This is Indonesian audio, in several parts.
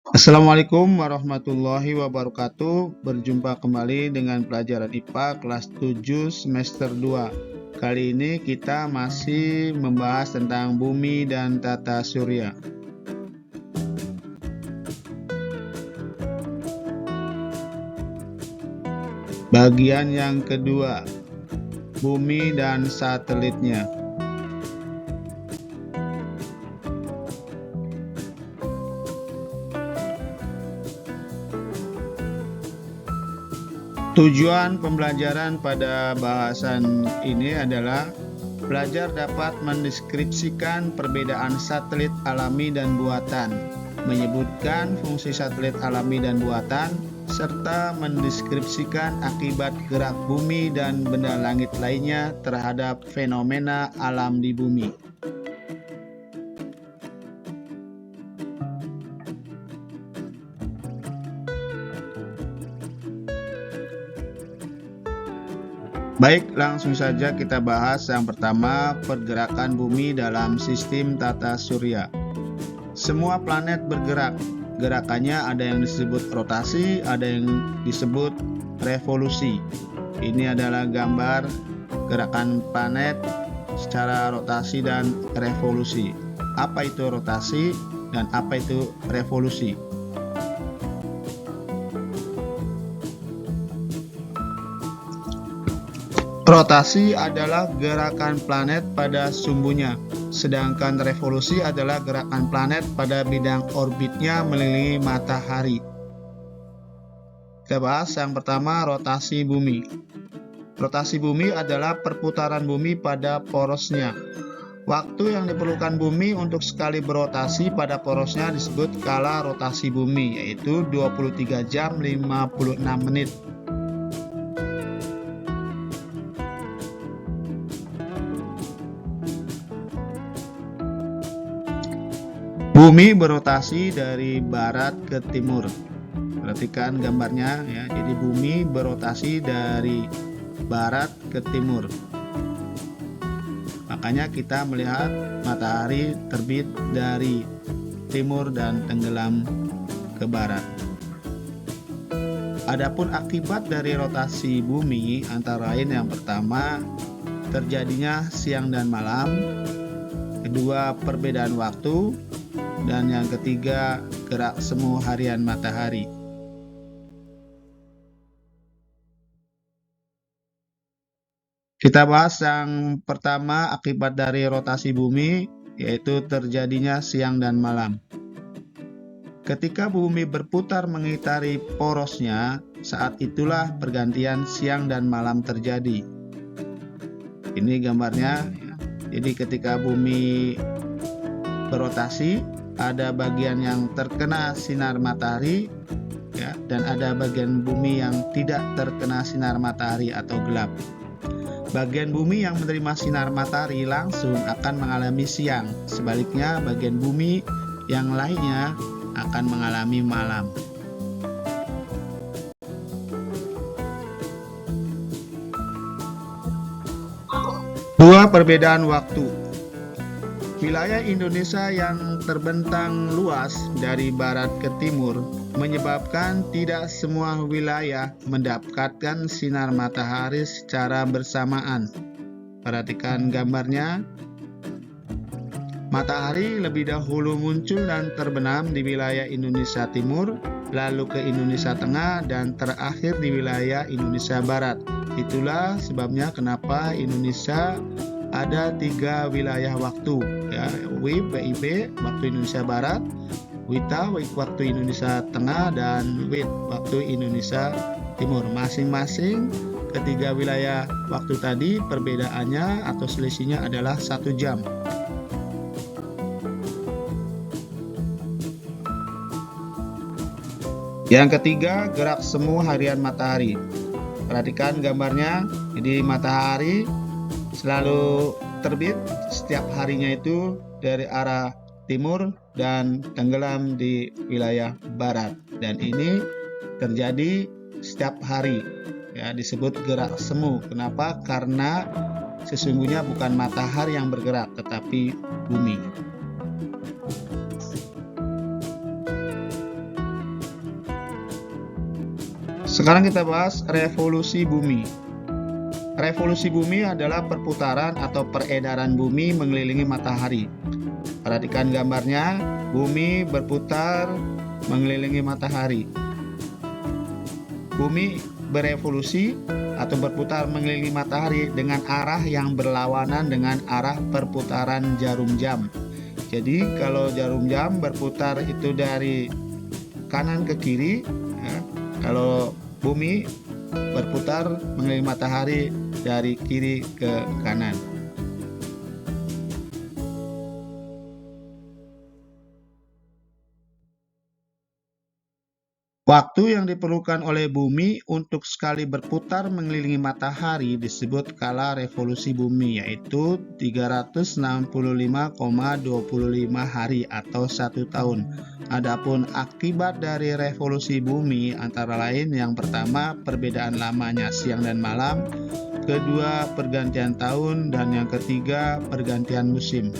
Assalamualaikum warahmatullahi wabarakatuh. Berjumpa kembali dengan pelajaran IPA kelas 7 semester 2. Kali ini kita masih membahas tentang bumi dan tata surya. Bagian yang kedua, bumi dan satelitnya. Tujuan pembelajaran pada bahasan ini adalah belajar dapat mendeskripsikan perbedaan satelit alami dan buatan, menyebutkan fungsi satelit alami dan buatan, serta mendeskripsikan akibat gerak bumi dan benda langit lainnya terhadap fenomena alam di bumi. Baik, langsung saja kita bahas yang pertama, pergerakan bumi dalam sistem tata surya. Semua planet bergerak. Gerakannya ada yang disebut rotasi, ada yang disebut revolusi. Ini adalah gambar gerakan planet secara rotasi dan revolusi. Apa itu rotasi dan apa itu revolusi? Rotasi adalah gerakan planet pada sumbunya, sedangkan revolusi adalah gerakan planet pada bidang orbitnya mengelilingi matahari. Kita bahas yang pertama, rotasi bumi. Rotasi bumi adalah perputaran bumi pada porosnya. Waktu yang diperlukan bumi untuk sekali berotasi pada porosnya disebut kala rotasi bumi, yaitu 23 jam 56 menit. Bumi berotasi dari barat ke timur. Perhatikan gambarnya ya. Jadi bumi berotasi dari barat ke timur. Makanya kita melihat matahari terbit dari timur dan tenggelam ke barat. Adapun akibat dari rotasi bumi antara lain yang pertama, terjadinya siang dan malam. Kedua, perbedaan waktu. Dan yang ketiga, gerak semu harian matahari. Kita bahas yang pertama, akibat dari rotasi bumi, yaitu terjadinya siang dan malam. Ketika bumi berputar mengitari porosnya, saat itulah pergantian siang dan malam terjadi. Ini gambarnya. Jadi ketika bumi berotasi, ada bagian yang terkena sinar matahari ya, dan ada bagian bumi yang tidak terkena sinar matahari atau gelap. Bagian bumi yang menerima sinar matahari langsung akan mengalami siang, sebaliknya bagian bumi yang lainnya akan mengalami malam. Dua, perbedaan waktu. Wilayah Indonesia yang terbentang luas dari barat ke timur menyebabkan tidak semua wilayah mendapatkan sinar matahari secara bersamaan. Perhatikan gambarnya. Matahari lebih dahulu muncul dan terbenam di wilayah Indonesia Timur, lalu ke Indonesia Tengah, dan terakhir di wilayah Indonesia Barat. Itulah sebabnya kenapa Indonesia ada 3 wilayah waktu ya, WIB waktu Indonesia Barat, WITA waktu Indonesia Tengah, dan WIT waktu Indonesia Timur. Masing-masing ketiga wilayah waktu tadi perbedaannya atau selisihnya adalah 1 jam. Yang ketiga, gerak semu harian matahari. Perhatikan gambarnya. Jadi matahari selalu terbit setiap harinya itu dari arah timur dan tenggelam di wilayah barat, dan ini terjadi setiap hari ya, disebut gerak semu. Kenapa? Karena sesungguhnya bukan matahari yang bergerak tetapi bumi. Sekarang kita bahas revolusi bumi. Revolusi bumi adalah perputaran atau peredaran bumi mengelilingi matahari. Perhatikan gambarnya, bumi berputar mengelilingi matahari. Bumi berevolusi atau berputar mengelilingi matahari dengan arah yang berlawanan dengan arah perputaran jarum jam. Jadi kalau jarum jam berputar itu dari kanan ke kiri, ya, kalau bumi berputar mengelilingi matahari dari kiri ke kanan. Waktu yang diperlukan oleh bumi untuk sekali berputar mengelilingi matahari disebut skala revolusi bumi, yaitu 365,25 hari atau 1 tahun. Adapun akibat dari revolusi bumi antara lain yang pertama perbedaan lamanya siang dan malam, kedua pergantian tahun, dan yang ketiga pergantian musim.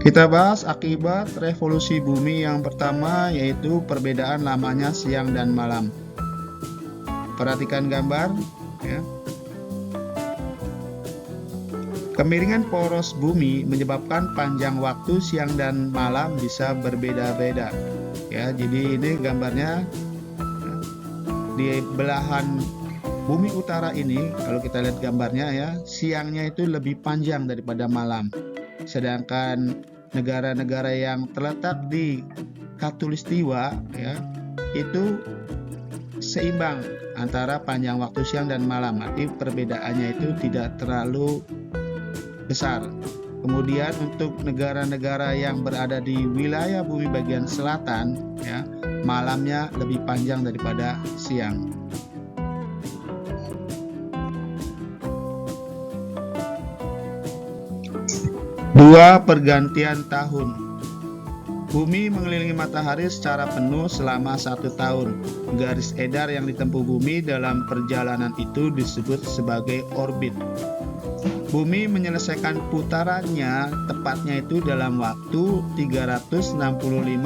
Kita bahas akibat revolusi bumi yang pertama, yaitu perbedaan lamanya siang dan malam. Perhatikan gambar, ya. Kemiringan poros bumi menyebabkan panjang waktu siang dan malam bisa berbeda-beda. Ya, jadi ini gambarnya, ya. Di belahan bumi utara ini, kalau kita lihat gambarnya, ya, siangnya itu lebih panjang daripada malam. Sedangkan negara-negara yang terletak di Khatulistiwa, ya, itu seimbang antara panjang waktu siang dan malam. Arti perbedaannya itu tidak terlalu besar. Kemudian untuk negara-negara yang berada di wilayah bumi bagian selatan, ya, malamnya lebih panjang daripada siang. Dua pergantian tahun. Bumi mengelilingi matahari secara penuh selama 1 tahun. Garis edar yang ditempuh bumi dalam perjalanan itu disebut sebagai orbit. Bumi menyelesaikan putarannya tepatnya itu dalam waktu 365,25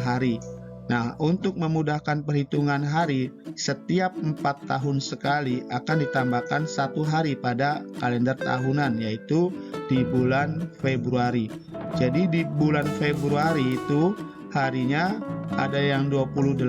hari. Nah, untuk memudahkan perhitungan hari, setiap 4 tahun sekali akan ditambahkan 1 hari pada kalender tahunan, yaitu di bulan Februari. Jadi di bulan Februari itu harinya ada yang 28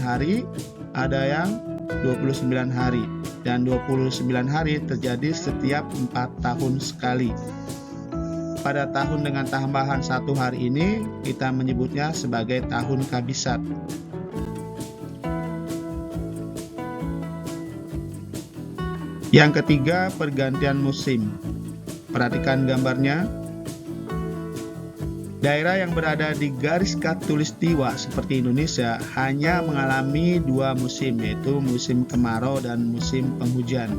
hari, ada yang 29 hari. Dan 29 hari terjadi setiap 4 tahun sekali. Pada tahun dengan tambahan 1 hari ini kita menyebutnya sebagai tahun kabisat. Yang ketiga, pergantian musim. Perhatikan gambarnya. Daerah yang berada di garis khatulistiwa seperti Indonesia hanya mengalami 2 musim, yaitu musim kemarau dan musim penghujan.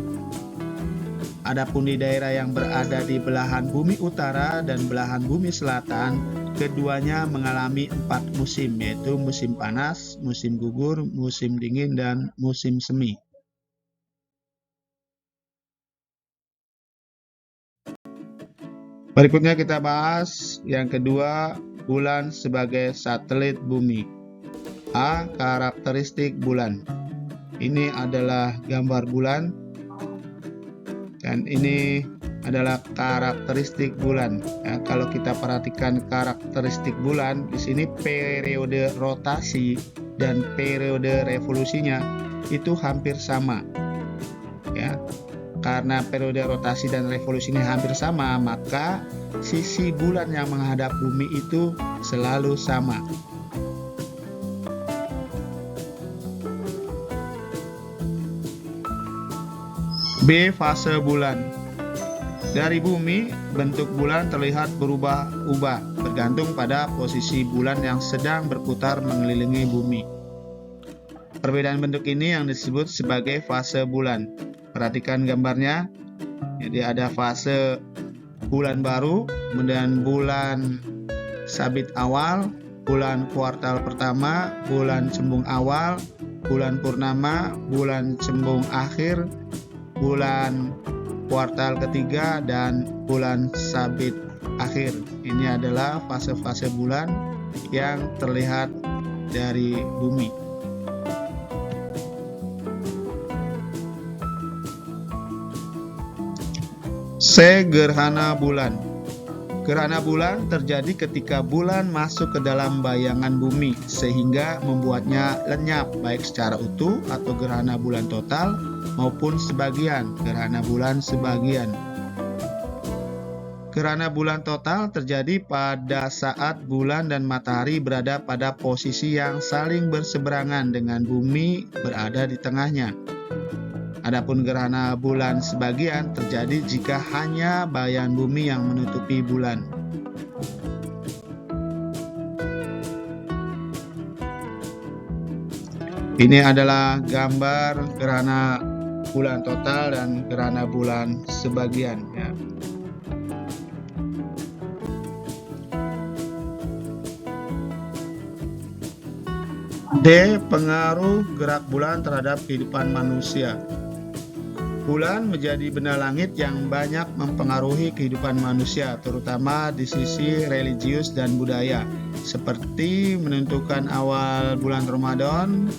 Adapun di daerah yang berada di belahan bumi utara dan belahan bumi selatan, keduanya mengalami 4 musim, yaitu musim panas, musim gugur, musim dingin, dan musim semi. Berikutnya kita bahas yang kedua, bulan sebagai satelit bumi. A. Karakteristik bulan. Ini adalah gambar bulan. Dan ini adalah karakteristik bulan. Ya, kalau kita perhatikan karakteristik bulan, di sini periode rotasi dan periode revolusinya itu hampir sama. Ya, karena periode rotasi dan revolusinya hampir sama, maka sisi bulan yang menghadap bumi itu selalu sama. B. Fase bulan. Dari bumi, bentuk bulan terlihat berubah-ubah bergantung pada posisi bulan yang sedang berputar mengelilingi bumi. Perbedaan bentuk ini yang disebut sebagai fase bulan. Perhatikan gambarnya. Jadi ada fase bulan baru, kemudian bulan sabit awal, bulan kuartal pertama, bulan cembung awal, bulan purnama, bulan cembung akhir, bulan kuartal ketiga, dan bulan sabit akhir. Ini adalah fase-fase bulan yang terlihat dari bumi. C. Gerhana bulan. Gerhana bulan terjadi ketika bulan masuk ke dalam bayangan bumi sehingga membuatnya lenyap baik secara utuh atau gerhana bulan total maupun sebagian gerhana bulan sebagian. Gerhana bulan total terjadi pada saat bulan dan matahari berada pada posisi yang saling berseberangan dengan bumi berada di tengahnya. Adapun gerhana bulan sebagian terjadi jika hanya bayangan bumi yang menutupi bulan. Ini adalah gambar gerhana bulan total dan gerhana bulan sebagian, ya. D. Pengaruh gerak bulan terhadap kehidupan manusia. Bulan menjadi benda langit yang banyak mempengaruhi kehidupan manusia, terutama di sisi religius dan budaya, seperti menentukan awal bulan Ramadan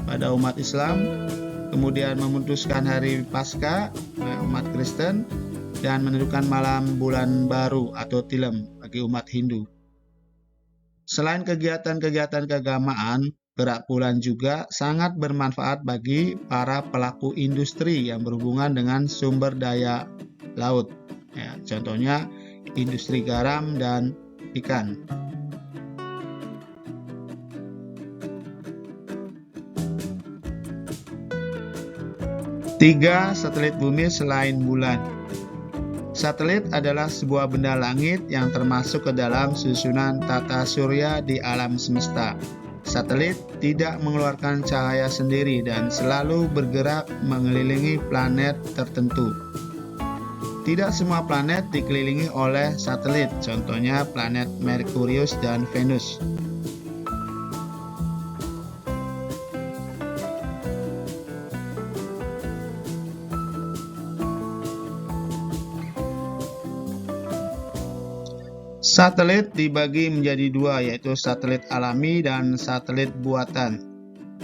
pada umat Islam, kemudian memutuskan hari Paskah umat Kristen, dan menentukan malam bulan baru atau Tilem bagi umat Hindu. Selain kegiatan-kegiatan keagamaan, gerak bulan juga sangat bermanfaat bagi para pelaku industri yang berhubungan dengan sumber daya laut. Ya, contohnya industri garam dan ikan. Tiga, satelit bumi selain bulan. Satelit adalah sebuah benda langit yang termasuk ke dalam susunan tata surya di alam semesta. Satelit tidak mengeluarkan cahaya sendiri dan selalu bergerak mengelilingi planet tertentu. Tidak semua planet dikelilingi oleh satelit, contohnya planet Merkurius dan Venus. Satelit dibagi menjadi dua, yaitu satelit alami dan satelit buatan.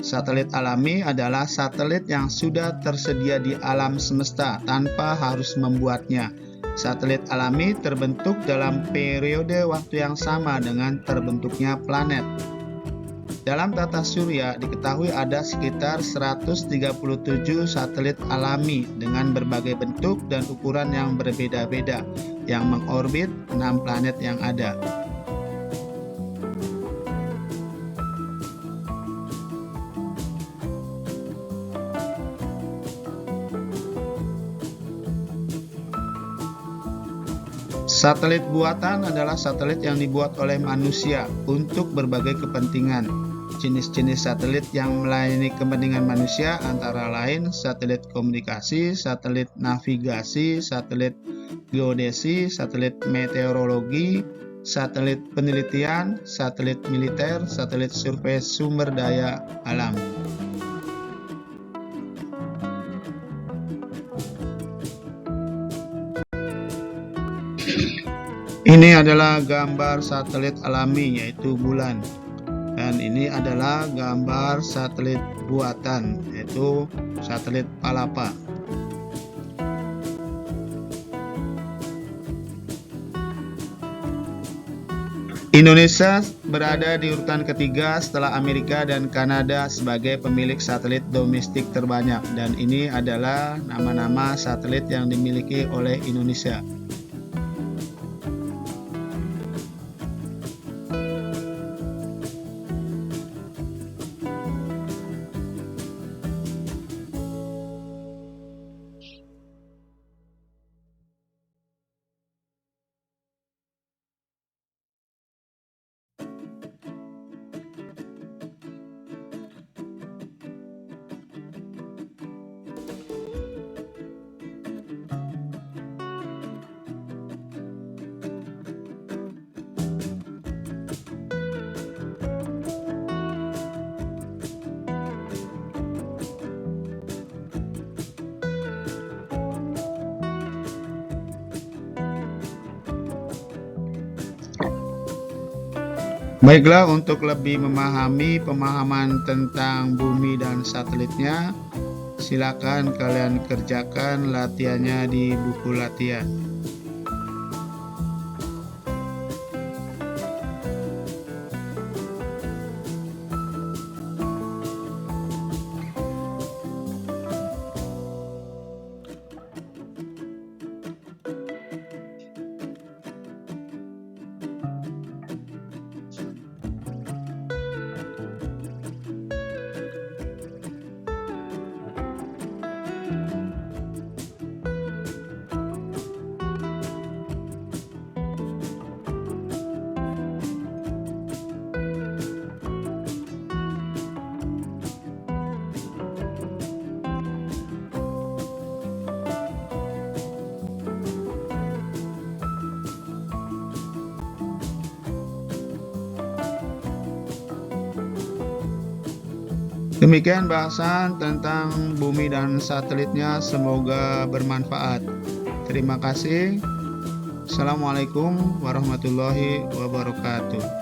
Satelit alami adalah satelit yang sudah tersedia di alam semesta tanpa harus membuatnya. Satelit alami terbentuk dalam periode waktu yang sama dengan terbentuknya planet. Dalam tata surya diketahui ada sekitar 137 satelit alami dengan berbagai bentuk dan ukuran yang berbeda-beda yang mengorbit 6 planet yang ada. Satelit buatan adalah satelit yang dibuat oleh manusia untuk berbagai kepentingan. Jenis-jenis satelit yang melayani kepentingan manusia antara lain satelit komunikasi, satelit navigasi, satelit geodesi, satelit meteorologi, satelit penelitian, satelit militer, satelit survei sumber daya alam. Ini adalah gambar satelit alami, yaitu bulan. Dan ini adalah gambar satelit buatan, yaitu satelit Palapa. Indonesia berada di urutan ketiga setelah Amerika dan Kanada sebagai pemilik satelit domestik terbanyak, dan ini adalah nama-nama satelit yang dimiliki oleh Indonesia. Baiklah, untuk lebih memahami pemahaman tentang bumi dan satelitnya, silakan kalian kerjakan latihannya di buku latihan. Demikian bahasan tentang bumi dan satelitnya, semoga bermanfaat. Terima kasih. Assalamualaikum warahmatullahi wabarakatuh.